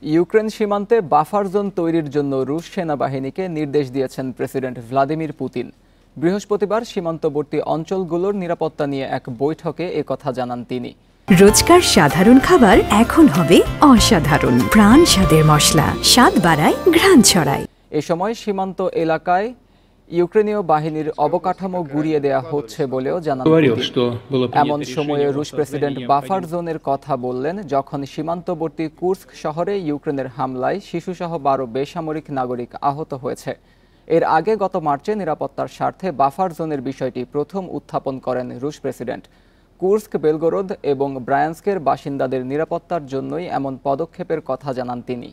Ukraine সীমান্তে buffer zone তৈরির জন্য রুশ সেনাবাহিনীকে নির্দেশ দিয়েছেন প্রেসিডেন্ট ভ্লাদিমির পুতিন। বৃহস্পতিবার সীমান্তবর্তী অঞ্চলগুলোর নিরাপত্তা নিয়ে এক বৈঠকে একথা জানান তিনি। রোজকার সাধারণ খাবার এখন হবে অসাধারণ। প্রাণ স্বাদের মশলা, স্বাদ বাড়ায়, ঘ্রাণ ছড়ায়। এ সময় সীমান্ত এলাকায় ইউক্রেনীয় বাহিনীর অবকাঠামো গুঁড়িয়ে দেওয়া হচ্ছে বলেও জানান পুতিন। এমন সময়ে রুশ প্রেসিডেন্ট বাফার জোনের কথা বললেন যখন সীমান্তবর্তী কুর্স্ক শহরে ইউক্রেনের হামলায় শিশুসহ 12 বেসামরিক নাগরিক আহত হয়েছে। এর আগে গত মার্চে নিরাপত্তার স্বার্থে বাফার জোনের বিষয়টি প্রথম উত্থাপন করেন রুশ প্রেসিডেন্ট। কুর্স্ক, বেলগোরোদ এবং ব্রায়ান্স্কের বাসিন্দাদের নিরাপত্তার জন্যই এমন পদক্ষেপের কথা জানান তিনি।